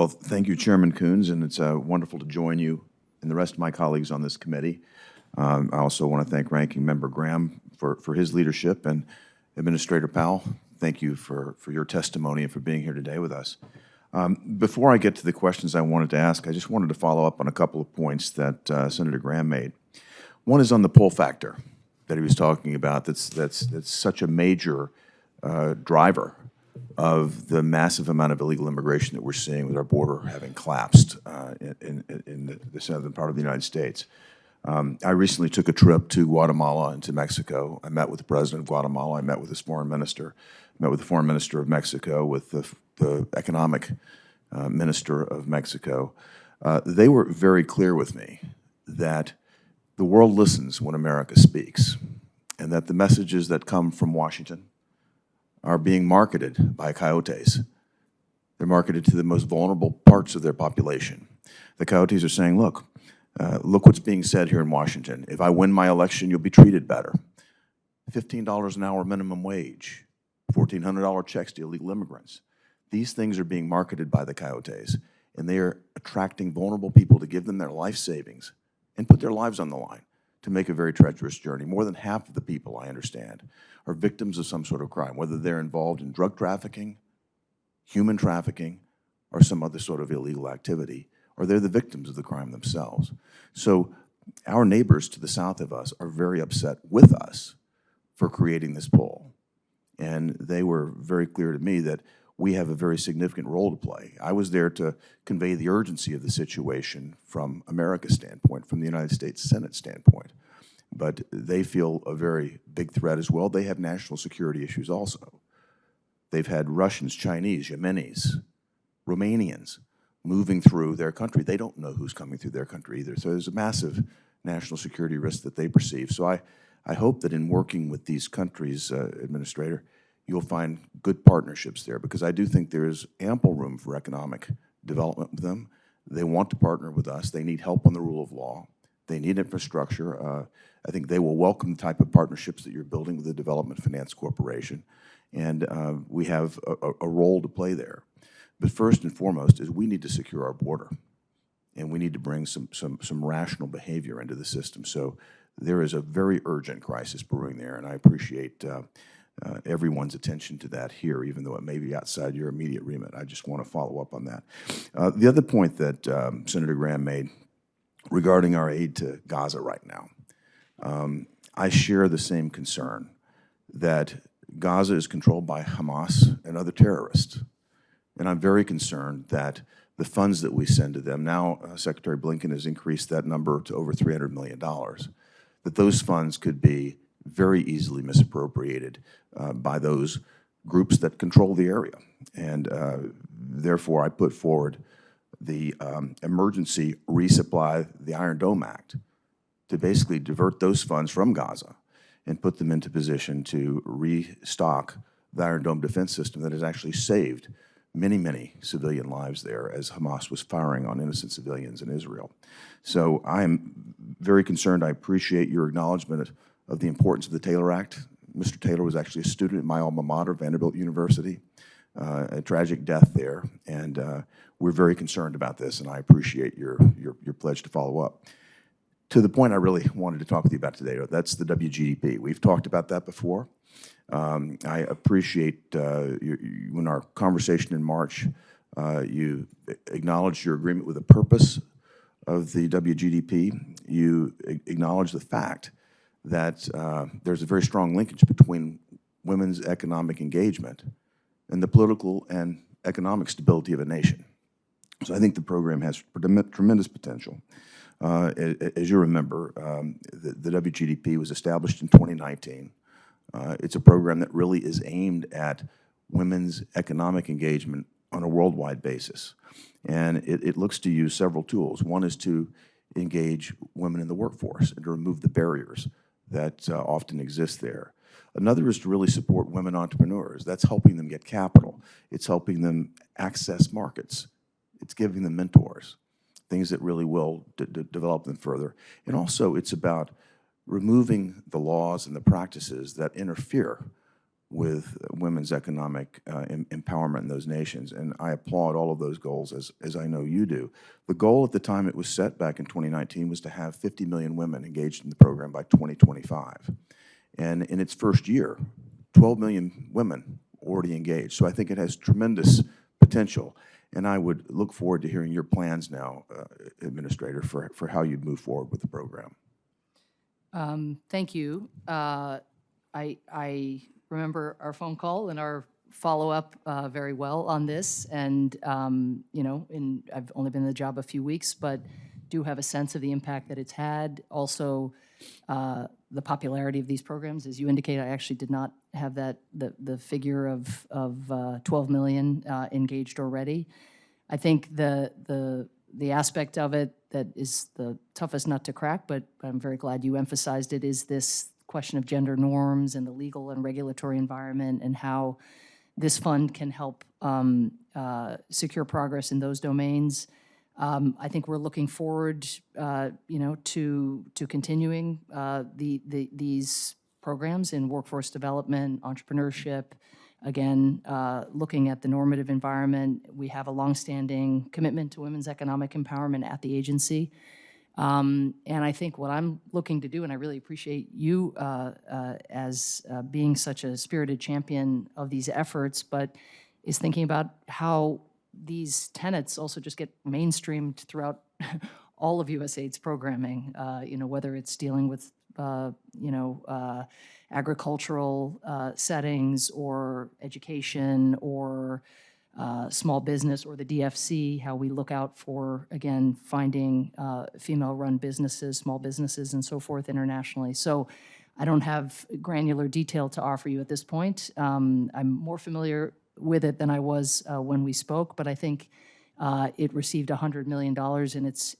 Well, thank you, Chairman Coons, and it's wonderful to join you and the rest of my colleagues on this committee. I also want to thank Ranking Member Graham for his leadership, and Administrator Powell, thank you for your testimony and for being here today with us. Before I get to the questions I wanted to ask, I just wanted to follow up on a couple of points that Senator Graham made. One is on the pull factor that he was talking about. That's such a major driver of the massive amount of illegal immigration that we're seeing with our border having collapsed in the southern part of the United States. I recently took a trip to Guatemala and to Mexico. I met with the president of Guatemala. I met with his foreign minister. I met with the foreign minister of Mexico, with the economic minister of Mexico. They were very clear with me that the world listens when America speaks, and that the messages that come from Washington are being marketed by coyotes. They're marketed to the most vulnerable parts of their population. The coyotes are saying, look what's being said here in Washington. If I win my election, you'll be treated better. $15 an hour minimum wage, $1,400 checks to illegal immigrants. These things are being marketed by the coyotes, and they are attracting vulnerable people to give them their life savings and put their lives on the line to make a very treacherous journey. More than half of the people, I understand, are victims of some sort of crime, whether they're involved in drug trafficking, human trafficking, or some other sort of illegal activity, or they're the victims of the crime themselves. So our neighbors to the south of us are very upset with us for creating this pull. And they were very clear to me that we have a very significant role to play. I was there to convey the urgency of the situation from America's standpoint, from the United States Senate standpoint. But they feel a very big threat as well. They have national security issues also. They've had Russians, Chinese, Yemenis, Romanians moving through their country. They don't know who's coming through their country either. So there's a massive national security risk that they perceive. So I hope that in working with these countries, Administrator, you'll find good partnerships there, because I do think there is ample room for economic development with them. They want to partner with us. They need help on the rule of law. They need infrastructure. I think they will welcome the type of partnerships that you're building with the Development Finance Corporation, and we have a role to play there. But first and foremost is we need to secure our border, and we need to bring some rational behavior into the system. So there is a very urgent crisis brewing there, and I appreciate everyone's attention to that here, even though it may be outside your immediate remit. I just want to follow up on that. The other point that Senator Graham made regarding our aid to Gaza right now, I share the same concern that Gaza is controlled by Hamas and other terrorists. And I'm very concerned that the funds that we send to them, now Secretary Blinken has increased that number to over $300 million, that those funds could be very easily misappropriated by those groups that control the area. And therefore, I put forward the Emergency Resupply the Iron Dome Act to basically divert those funds from Gaza and put them into position to restock the Iron Dome defense system that has actually saved many, many civilian lives there as Hamas was firing on innocent civilians in Israel. So I am very concerned. I appreciate your acknowledgement of the importance of the Taylor Act. Mr. Taylor was actually a student at my alma mater, Vanderbilt University, a tragic death there, and we're very concerned about this, and I appreciate your pledge to follow up. To the point I really wanted to talk with you about today, that's the WGDP. We've talked about that before. I appreciate when our conversation in March, you acknowledged your agreement with the purpose of the WGDP. You acknowledged the fact that there's a very strong linkage between women's economic engagement and the political and economic stability of a nation. So I think the program has tremendous potential. As you remember, the WGDP was established in 2019. It's a program that really is aimed at women's economic engagement on a worldwide basis. And it looks to use several tools. One is to engage women in the workforce and to remove the barriers that often exist there. Another is to really support women entrepreneurs. That's helping them get capital. It's helping them access markets. It's giving them mentors, things that really will develop them further. And also it's about removing the laws and the practices that interfere with women's economic empowerment in those nations. And I applaud all of those goals, as I know you do. The goal at the time it was set back in 2019 was to have 50 million women engaged in the program by 2025. And in its first year, 12 million women already engaged. So I think it has tremendous potential. And I would look forward to hearing your plans now, Administrator, for how you'd move forward with the program. Thank you. I remember our phone call and our follow-up very well on this, and you know, I've only been in the job a few weeks, but do have a sense of the impact that it's had. Also, the popularity of these programs, as you indicated. I actually did not have that the figure of 12 million engaged already. I think the aspect of it that is the toughest nut to crack, but I'm very glad you emphasized it, is this question of gender norms and the legal and regulatory environment, and how this fund can help secure progress in those domains. I think we're looking forward, you know, to continuing these programs in workforce development, entrepreneurship. Again, looking at the normative environment, we have a longstanding commitment to women's economic empowerment at the agency. And I think what I'm looking to do, and I really appreciate you as being such a spirited champion of these efforts, but is thinking about how these tenets also just get mainstreamed throughout all of USAID's programming, you know, whether it's dealing with, you know, agricultural settings or education or small business or the DFC, how we look out for, again, finding female-run businesses, small businesses, and so forth internationally. So I don't have granular detail to offer you at this point. I'm more familiar with it than I was when we spoke, but I think it received $100 million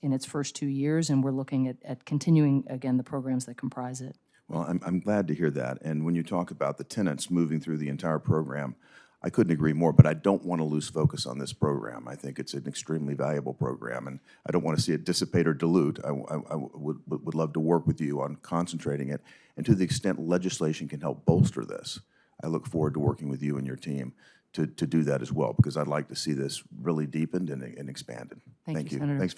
in its first 2 years, and we're looking at continuing, again, the programs that comprise it. Well, I'm glad to hear that. And when you talk about the tenants moving through the entire program, I couldn't agree more, but I don't want to lose focus on this program. I think it's an extremely valuable program, and I don't want to see it dissipate or dilute. I would love to work with you on concentrating it, and to the extent legislation can help bolster this, I look forward to working with you and your team to do that as well, because I'd like to see this really deepened and expanded. Thank you, Senator. Thanks very